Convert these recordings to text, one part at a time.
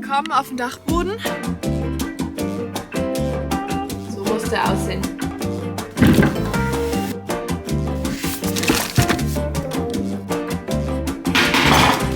willkommen auf dem Dachboden. So muss der aussehen.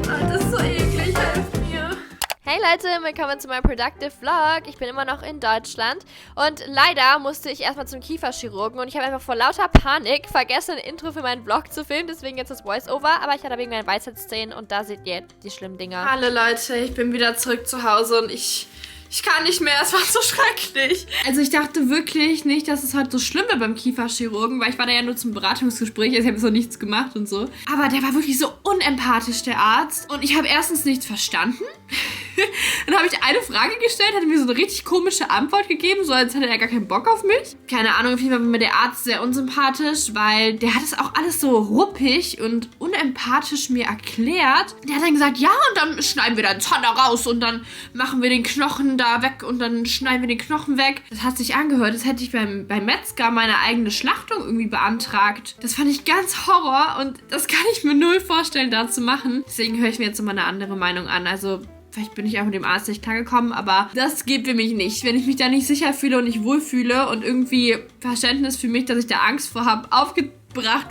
Das ist so eklig, helft mir. Hey Leute, willkommen zu meinem Productive Vlog. Ich bin immer noch in Deutschland und leider musste ich erstmal zum Kieferchirurgen und ich habe einfach vor lauter Panik vergessen, ein Intro für meinen Vlog zu filmen, deswegen jetzt das Voice-Over, aber ich hatte wegen meinen Weisheitszähnen und da seht ihr die schlimmen Dinger. Hallo Leute, ich bin wieder zurück zu Hause und ich kann nicht mehr, es war so schrecklich. Also ich dachte wirklich nicht, dass es heute so schlimm wird beim Kieferchirurgen, weil ich war da ja nur zum Beratungsgespräch, also ich habe so nichts gemacht und so. Aber der war wirklich so unempathisch, der Arzt. Und ich habe erstens nichts verstanden. Dann habe ich eine Frage gestellt, hat mir so eine richtig komische Antwort gegeben, so als hätte er gar keinen Bock auf mich. Keine Ahnung, auf jeden Fall war mir der Arzt sehr unsympathisch, weil der hat es auch alles so ruppig und unempathisch mir erklärt. Der hat dann gesagt, ja, und dann schneiden wir deinen Zahn da raus und dann machen wir den Knochen da weg und dann schneiden wir den Knochen weg. Das hat sich angehört, als hätte ich beim Metzger meine eigene Schlachtung irgendwie beantragt. Das fand ich ganz Horror und das kann ich mir null vorstellen, da zu machen. Deswegen höre ich mir jetzt mal eine andere Meinung an. Also vielleicht bin ich auch mit dem Arzt nicht klargekommen, aber das geht für mich nicht. Wenn ich mich da nicht sicher fühle und nicht wohlfühle und irgendwie Verständnis für mich, dass ich da Angst vor habe, aufgebracht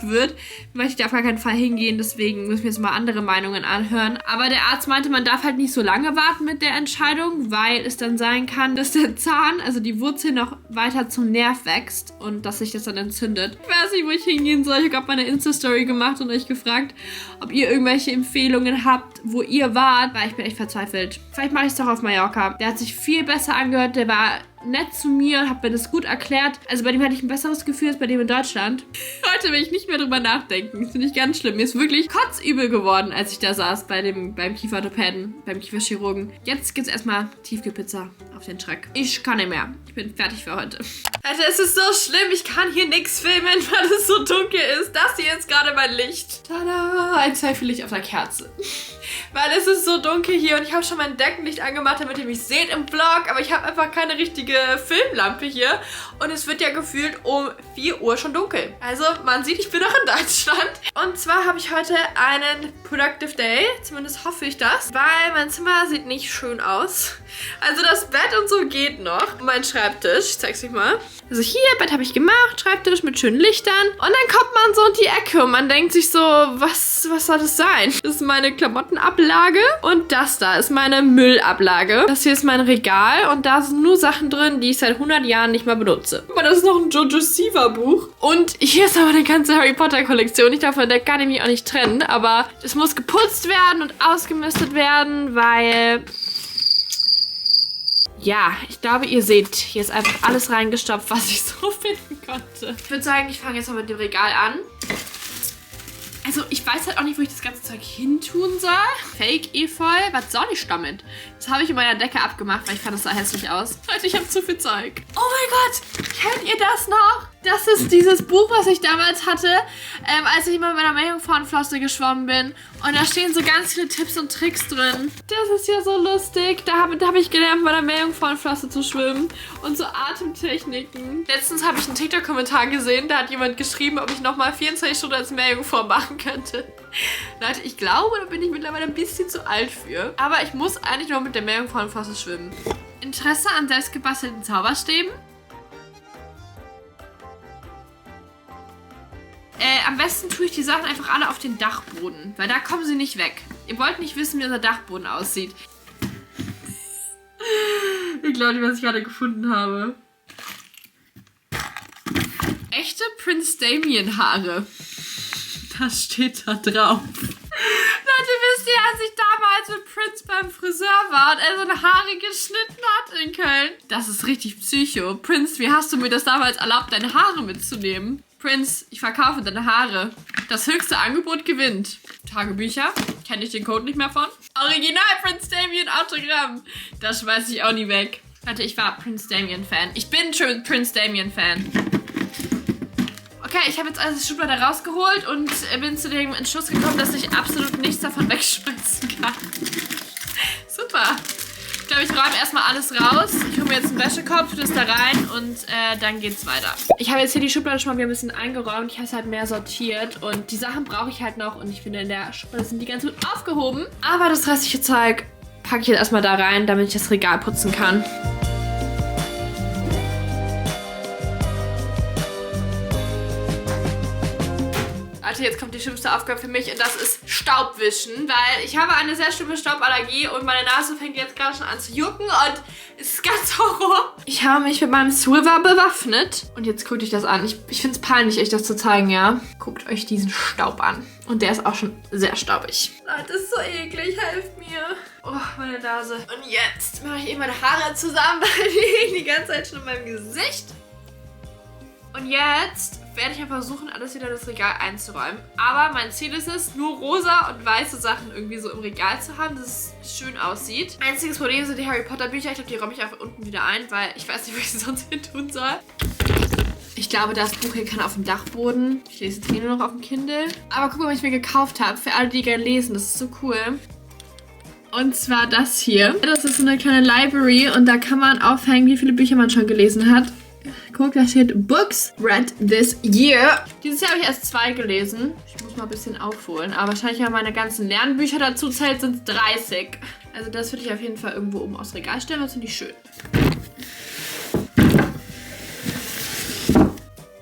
wird, möchte ich da auf gar keinen Fall hingehen. Deswegen müssen wir jetzt mal andere Meinungen anhören. Aber der Arzt meinte, man darf halt nicht so lange warten mit der Entscheidung, weil es dann sein kann, dass der Zahn, also die Wurzel, noch weiter zum Nerv wächst und dass sich das dann entzündet. Ich weiß nicht, wo ich hingehen soll. Ich habe gerade meine Insta-Story gemacht und euch gefragt, ob ihr irgendwelche Empfehlungen habt, wo ihr wart, weil ich bin echt verzweifelt. Vielleicht mache ich es doch auf Mallorca. Der hat sich viel besser angehört, der war nett zu mir und hat mir das gut erklärt. Also bei dem hatte ich ein besseres Gefühl als bei dem in Deutschland. Heute will ich nicht mehr drüber nachdenken. Das finde ich ganz schlimm. Mir ist wirklich kotzübel geworden, als ich da saß beim Kieferorthopäden, beim Kieferchirurgen. Jetzt gibt's erstmal Tiefkühlpizza auf den Schreck. Ich kann nicht mehr. Ich bin fertig für heute. Alter, es ist so schlimm. Ich kann hier nichts filmen, weil es so dunkel ist. Das hier ist gerade mein Licht. Tada! Ein Zweifellicht auf der Kerze. Weil es ist so dunkel hier und ich habe schon mein Deckenlicht angemacht, damit ihr mich seht im Vlog, aber ich habe einfach keine richtige Filmlampe hier und es wird ja gefühlt um 4 Uhr schon dunkel. Also man sieht, ich bin noch in Deutschland. Und zwar habe ich heute einen Productive Day, zumindest hoffe ich das, weil mein Zimmer sieht nicht schön aus. Also das Bett und so geht noch. Und mein Schreibtisch, ich zeig's euch mal. Also hier, Bett habe ich gemacht, Schreibtisch mit schönen Lichtern. Und dann kommt man so in die Ecke und man denkt sich so, was soll das sein? Das ist meine Klamottenablage und das da ist meine Müllablage. Das hier ist mein Regal und da sind nur Sachen drin, die ich seit 100 Jahren nicht mehr benutze. Aber das ist noch ein Jojo Siva Buch. Und hier ist aber eine ganze Harry Potter Kollektion. Von der kann ich mich auch nicht trennen, aber es muss geputzt werden und ausgemistet werden, weil ja, ich glaube, ihr seht, hier ist einfach alles reingestopft, was ich so finden konnte. Ich würde sagen, ich fange jetzt mal mit dem Regal an. Also, ich weiß halt auch nicht, wo ich das ganze Zeug hintun soll. Fake-Efeu, was soll ich damit? Das habe ich in meiner Decke abgemacht, weil ich fand, das sah hässlich aus. Leute, ich habe zu viel Zeug. Oh mein Gott, kennt ihr das noch? Das ist dieses Buch, was ich damals hatte, als ich immer mit meiner Meerjungfrauenflosse geschwommen bin. Und da stehen so ganz viele Tipps und Tricks drin. Das ist ja so lustig. Damit habe ich gelernt, mit meiner Meerjungfrauenflosse zu schwimmen. Und so Atemtechniken. Letztens habe ich einen TikTok-Kommentar gesehen, da hat jemand geschrieben, ob ich nochmal 24 Stunden als Meerjungfrau machen könnte. Leute, ich glaube, da bin ich mittlerweile ein bisschen zu alt für. Aber ich muss eigentlich nur mit der Meerjungfrauenflosse schwimmen. Interesse an selbstgebastelten Zauberstäben? Am besten tue ich die Sachen einfach alle auf den Dachboden, weil da kommen sie nicht weg. Ihr wollt nicht wissen, wie unser Dachboden aussieht. Ich glaube nicht, was ich gerade gefunden habe. Echte Prince Damien Haare. Das steht da drauf. Leute, wisst ihr, als ich damals mit Prince beim Friseur war und er seine Haare geschnitten hat in Köln? Das ist richtig psycho. Prince, wie hast du mir das damals erlaubt, deine Haare mitzunehmen? Prince, ich verkaufe deine Haare. Das höchste Angebot gewinnt. Tagebücher. Kenne ich den Code nicht mehr von. Original Prince Damien Autogramm. Das schmeiß ich auch nie weg. Warte, ich war Prince Damien Fan. Ich bin schon Prince Damien Fan. Okay, ich habe jetzt alles Schublade rausgeholt und bin zu dem Entschluss gekommen, dass ich absolut nichts davon wegschmeißen kann. Super. Ich glaube, ich räume erstmal alles raus. Ich hole mir jetzt einen Wäschekorb, tue das da rein und dann geht's weiter. Ich habe jetzt hier die Schublade schon mal wieder ein bisschen eingeräumt. Ich habe es halt mehr sortiert und die Sachen brauche ich halt noch und ich finde, in der Schublade sind die ganz gut aufgehoben. Aber das restliche Zeug packe ich jetzt erstmal da rein, damit ich das Regal putzen kann. Leute, jetzt kommt die schlimmste Aufgabe für mich und das ist Staubwischen, weil ich habe eine sehr schlimme Stauballergie und meine Nase fängt jetzt gerade schon an zu jucken und es ist ganz Horror. Ich habe mich mit meinem Swivel bewaffnet und jetzt guckt euch das an. Ich finde es peinlich, euch das zu zeigen, ja. Guckt euch diesen Staub an und der ist auch schon sehr staubig. Leute, das ist so eklig, helft mir. Oh, meine Nase. Und jetzt mache ich eben meine Haare zusammen, weil die hängen die ganze Zeit schon in meinem Gesicht. Und jetzt werde ich ja versuchen, alles wieder in das Regal einzuräumen. Aber mein Ziel ist es, nur rosa und weiße Sachen irgendwie so im Regal zu haben, dass es schön aussieht. Einziges Problem sind die Harry Potter Bücher. Ich glaube, die räume ich einfach unten wieder ein, weil ich weiß nicht, wo ich sie sonst hin tun soll. Ich glaube, das Buch hier kann auf dem Dachboden. Ich lese jetzt hier nur noch auf dem Kindle. Aber guck mal, was ich mir gekauft habe. Für alle, die gerne lesen. Das ist so cool. Und zwar das hier. Das ist so eine kleine Library und da kann man aufhängen, wie viele Bücher man schon gelesen hat. Guck, da steht Books read this year. Dieses Jahr habe ich erst 2 gelesen. Ich muss mal ein bisschen aufholen. Aber wahrscheinlich, wenn meine ganzen Lernbücher dazu zählt, sind es 30. Also das würde ich auf jeden Fall irgendwo oben aufs Regal stellen. Das finde ich schön.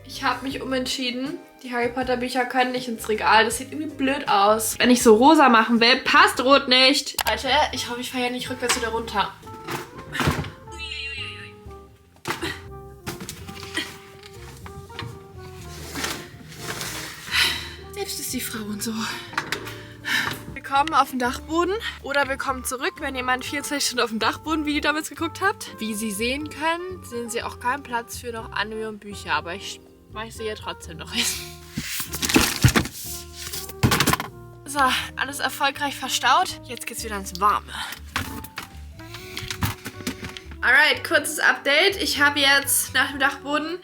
Ich habe mich umentschieden. Die Harry Potter Bücher können nicht ins Regal. Das sieht irgendwie blöd aus. Wenn ich so rosa machen will, passt rot nicht. Leute, ich hoffe, ich fahre ja nicht rückwärts wieder runter. Selbst ist die Frau und so. Wir kommen auf den Dachboden oder wir kommen zurück, wenn jemand 24 Stunden auf dem Dachboden Video damals geguckt habt. Wie Sie sehen können, sehen Sie auch keinen Platz für noch Anime und Bücher, aber ich schmeiße hier trotzdem noch hin. So, alles erfolgreich verstaut. Jetzt geht's wieder ins Warme. Alright, kurzes Update. Ich habe jetzt nach dem Dachboden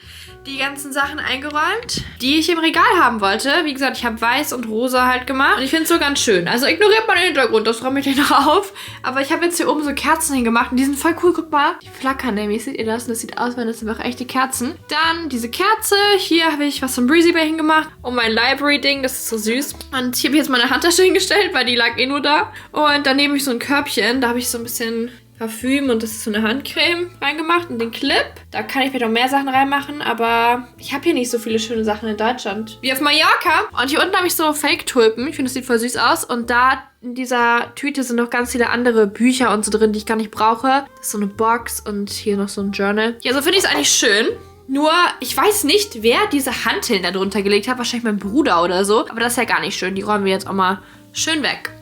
die ganzen Sachen eingeräumt, die ich im Regal haben wollte. Wie gesagt, ich habe weiß und rosa halt gemacht. Und ich finde es so ganz schön. Also ignoriert mal den Hintergrund, das räume ich gleich noch auf. Aber ich habe jetzt hier oben so Kerzen hingemacht und die sind voll cool. Guck mal, die flackern nämlich. Seht ihr das? Und das sieht aus, wenn das einfach echte Kerzen. Dann diese Kerze. Hier habe ich was von Breezy Bear hingemacht. Und mein Library-Ding, das ist so süß. Und hier habe ich jetzt meine Handtasche hingestellt, weil die lag eh nur da. Und dann nehme ich so ein Körbchen. Da habe ich so ein bisschen Parfüm und das ist so eine Handcreme reingemacht und den Clip. Da kann ich vielleicht auch mehr Sachen reinmachen, aber ich habe hier nicht so viele schöne Sachen in Deutschland wie auf Mallorca. Und hier unten habe ich so Fake-Tulpen. Ich finde, das sieht voll süß aus. Und da in dieser Tüte sind noch ganz viele andere Bücher und so drin, die ich gar nicht brauche. Das ist so eine Box und hier noch so ein Journal. Ja, so finde ich es eigentlich schön. Nur, ich weiß nicht, wer diese Hanteln da drunter gelegt hat. Wahrscheinlich mein Bruder oder so. Aber das ist ja gar nicht schön. Die räumen wir jetzt auch mal schön weg.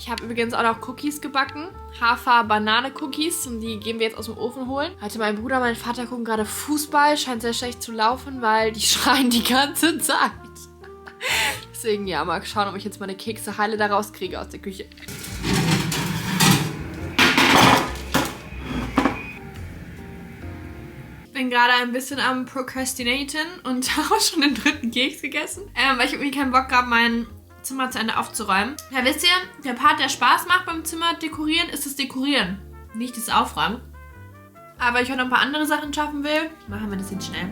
Ich habe übrigens auch noch Cookies gebacken. Hafer-Banane-Cookies. Und die gehen wir jetzt aus dem Ofen holen. Heute mein Bruder und mein Vater gucken gerade Fußball. Scheint sehr schlecht zu laufen, weil die schreien die ganze Zeit. Deswegen, ja, mal schauen, ob ich jetzt meine Kekse heile da rauskriege aus der Küche. Ich bin gerade ein bisschen am Procrastinaten und habe schon den 3. Keks gegessen. Weil ich irgendwie keinen Bock habe, mein Zimmer zu Ende aufzuräumen. Ja, wisst ihr, der Part, der Spaß macht beim Zimmer dekorieren, ist das Dekorieren, nicht das Aufräumen. Aber ich heute noch ein paar andere Sachen schaffen will, machen wir das jetzt schnell.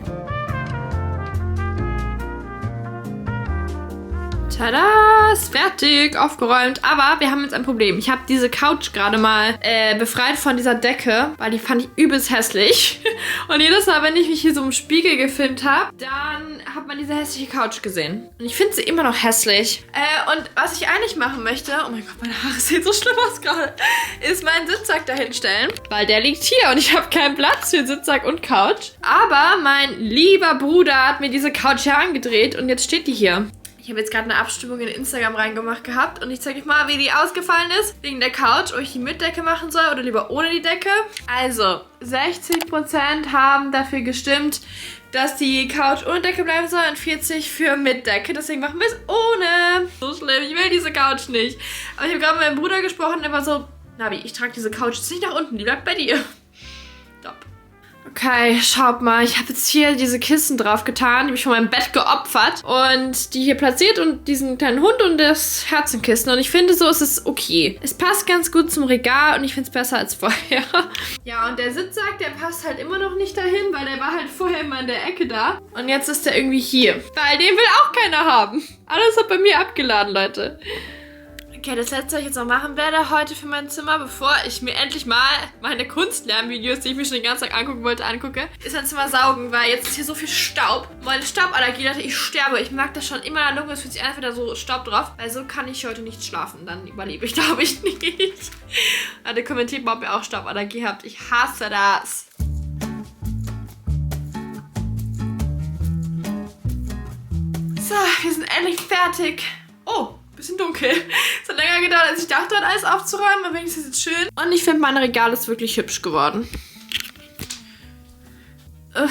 Tada, ist fertig, aufgeräumt. Aber wir haben jetzt ein Problem. Ich habe diese Couch gerade mal befreit von dieser Decke, weil die fand ich übelst hässlich. Und jedes Mal, wenn ich mich hier so im Spiegel gefilmt habe, dann hat man diese hässliche Couch gesehen. Und ich finde sie immer noch hässlich. Und was ich eigentlich machen möchte, oh mein Gott, meine Haare sehen so schlimm aus gerade, ist meinen Sitzsack dahinstellen. Weil der liegt hier und ich habe keinen Platz für Sitzsack und Couch. Aber mein lieber Bruder hat mir diese Couch hier angedreht und jetzt steht die hier. Ich habe jetzt gerade eine Abstimmung in Instagram reingemacht gehabt und ich zeige euch mal, wie die ausgefallen ist. Wegen der Couch, ob ich die mit Decke machen soll oder lieber ohne die Decke. Also, 60% haben dafür gestimmt, dass die Couch ohne Decke bleiben soll und 40% für mit Decke. Deswegen machen wir es ohne. So schlimm, ich will diese Couch nicht. Aber ich habe gerade mit meinem Bruder gesprochen, der war so, Nabi, ich trage diese Couch jetzt nicht nach unten, die bleibt bei dir. Top. Okay, schaut mal, ich habe jetzt hier diese Kissen drauf getan, die habe ich von meinem Bett geopfert und die hier platziert und diesen kleinen Hund und das Herzenkissen und ich finde, so ist es okay. Es passt ganz gut zum Regal und ich finde es besser als vorher. Ja, und der Sitzsack, der passt halt immer noch nicht dahin, weil der war halt vorher immer in der Ecke da und jetzt ist der irgendwie hier, weil den will auch keiner haben. Alles hat bei mir abgeladen, Leute. Okay, das letzte, was ich jetzt noch machen werde heute für mein Zimmer, bevor ich mir endlich mal meine Kunstlernvideos, die ich mir schon den ganzen Tag angucken wollte, angucke, ist mein Zimmer saugen, weil jetzt ist hier so viel Staub. Meine Stauballergie, Leute, ich sterbe. Ich mag das schon immer in der Lunge, es fühlt sich einfach da so Staub drauf. Weil so kann ich heute nicht schlafen, dann überlebe ich, glaube ich, nicht. Leute, kommentiert mal, ob ihr auch Stauballergie habt. Ich hasse das. So, wir sind endlich fertig. Oh, bisschen dunkel. Es hat länger gedauert, als ich dachte, alles aufzuräumen, aber wenigstens ist es schön. Und ich finde, mein Regal ist wirklich hübsch geworden.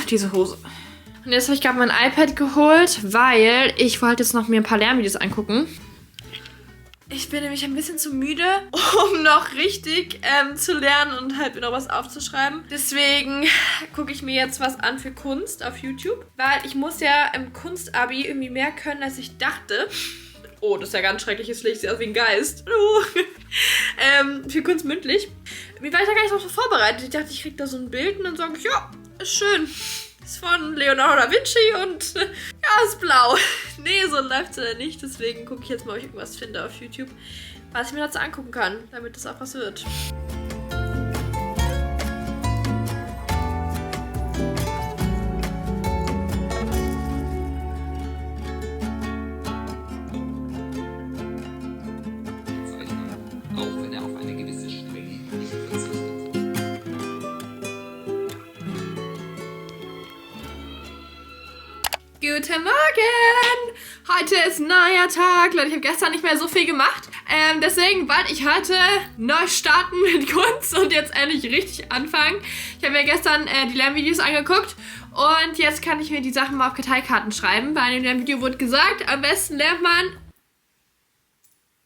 Diese Hose. Und jetzt habe ich gerade mein iPad geholt, weil ich wollte jetzt noch mir ein paar Lernvideos angucken. Ich bin nämlich ein bisschen zu müde, um noch richtig zu lernen und halt noch was aufzuschreiben. Deswegen gucke ich mir jetzt was an für Kunst auf YouTube. Weil ich muss ja im Kunstabi irgendwie mehr können, als ich dachte. Oh, das ist ja ganz schreckliches Licht. Sieht aus wie ein Geist. Für Kunst mündlich. Wie war ich da gar nicht so vorbereitet? Ich dachte, ich kriege da so ein Bild und dann sage ich, ja, ist schön. Ist von Leonardo da Vinci und ja, ist blau. Nee, so läuft es nicht. Deswegen gucke ich jetzt mal, ob ich irgendwas finde auf YouTube, was ich mir dazu angucken kann, damit das auch was wird. Auch wenn er auf eine gewisse Strenge verzichtet. Guten Morgen! Heute ist ein neuer Tag. Leute, ich habe gestern nicht mehr so viel gemacht. Deswegen wollte ich heute neu starten mit Kunst und jetzt endlich richtig anfangen. Ich habe mir gestern die Lernvideos angeguckt und jetzt kann ich mir die Sachen mal auf Karteikarten schreiben. Bei einem Lernvideo wurde gesagt, am besten lernt man...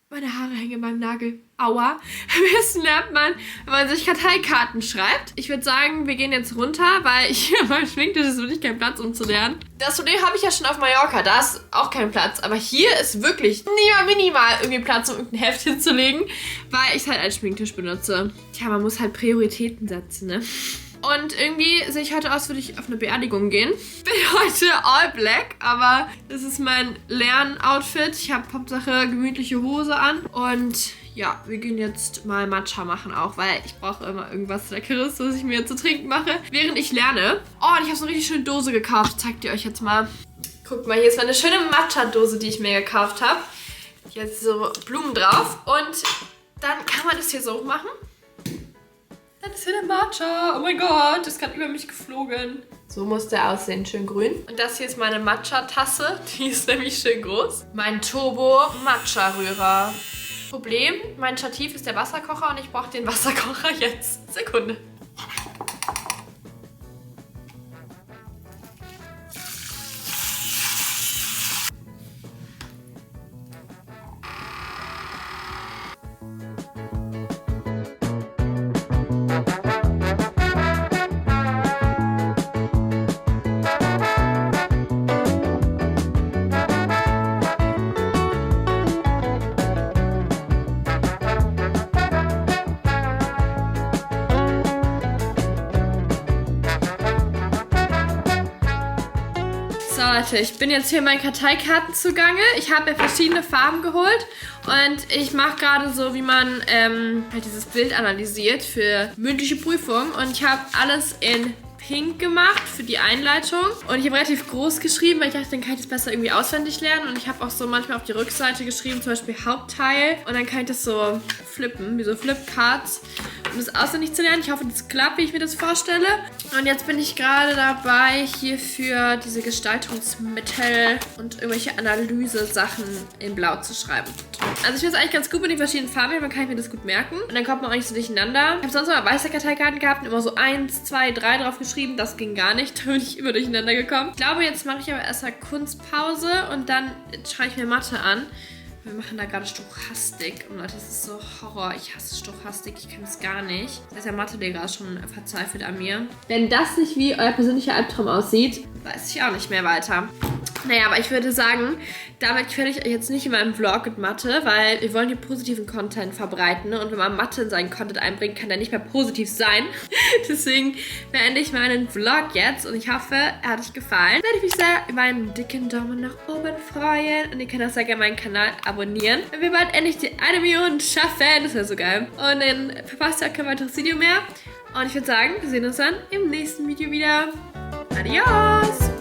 Meine Haare hängen in meinem Nagel. Aua. Am besten lernt man, wenn man sich Karteikarten schreibt. Ich würde sagen, wir gehen jetzt runter, weil hier an meinem Schminktisch ist wirklich kein Platz, um zu lernen. Das Problem habe ich ja schon auf Mallorca. Da ist auch kein Platz. Aber hier ist wirklich minimal irgendwie Platz, um irgendein Heft hinzulegen, weil ich halt als Schminktisch benutze. Tja, man muss halt Prioritäten setzen, ne? Und irgendwie sehe ich heute aus, würde ich auf eine Beerdigung gehen. Ich bin heute all black, aber das ist mein Lernoutfit. Ich habe Hauptsache gemütliche Hose an. Und ja, wir gehen jetzt mal Matcha machen auch, weil ich brauche immer irgendwas Leckeres, was ich mir zu trinken mache, während ich lerne. Oh, und ich habe so eine richtig schöne Dose gekauft. Zeigt ihr euch jetzt mal. Guckt mal, hier ist eine schöne Matcha-Dose, die ich mir gekauft habe. Hier ist so Blumen drauf. Und dann kann man das hier so machen. Das ist hier der Matcha. Oh mein Gott, das ist gerade über mich geflogen. So muss der aussehen, schön grün. Und das hier ist meine Matcha-Tasse. Die ist nämlich schön groß. Mein Turbo-Matcha-Rührer. Problem, mein Stativ ist der Wasserkocher und ich brauche den Wasserkocher jetzt. Sekunde. So Leute, ich bin jetzt hier in meinen Karteikarten zugange. Ich habe mir verschiedene Farben geholt und ich mache gerade so, wie man halt dieses Bild analysiert für mündliche Prüfungen. Und ich habe alles in Pink gemacht für die Einleitung. Und ich habe relativ groß geschrieben, weil ich dachte, dann kann ich das besser irgendwie auswendig lernen. Und ich habe auch so manchmal auf die Rückseite geschrieben, zum Beispiel Hauptteil. Und dann kann ich das so flippen, wie so Flipcards, um das auswendig zu lernen. Ich hoffe, das klappt, wie ich mir das vorstelle. Und jetzt bin ich gerade dabei, hier für diese Gestaltungsmittel und irgendwelche Analyse-Sachen in Blau zu schreiben. Also ich finde es eigentlich ganz gut mit den verschiedenen Farben, dann kann ich mir das gut merken. Und dann kommt man auch nicht so durcheinander. Ich habe sonst immer weiße Karteikarten gehabt und immer so 1, 2, 3 drauf geschrieben. Das ging gar nicht. Da bin ich immer durcheinander gekommen. Ich glaube, jetzt mache ich aber erst mal Kunstpause und dann schreibe ich mir Mathe an. Wir machen da gerade Stochastik. Und Leute, das ist so Horror. Ich hasse Stochastik. Ich kann das gar nicht. Das heißt, der Mathelehrer ist schon verzweifelt an mir. Wenn das nicht wie euer persönlicher Albtraum aussieht, weiß ich auch nicht mehr weiter. Naja, aber ich würde sagen, damit quäle ich euch jetzt nicht in meinem Vlog mit Mathe, weil wir wollen hier positiven Content verbreiten. Ne? Und wenn man Mathe in seinen Content einbringt, kann der nicht mehr positiv sein. Deswegen beende ich meinen Vlog jetzt und ich hoffe, er hat euch gefallen. Würde ich mich sehr über einen dicken Daumen nach oben freuen. Und ihr könnt auch sehr gerne meinen Kanal abonnieren. Wenn wir bald endlich die 1 Million schaffen, das wäre so geil. Und dann verpasst ihr auch kein weiteres Video mehr. Und ich würde sagen, wir sehen uns dann im nächsten Video wieder. Adios!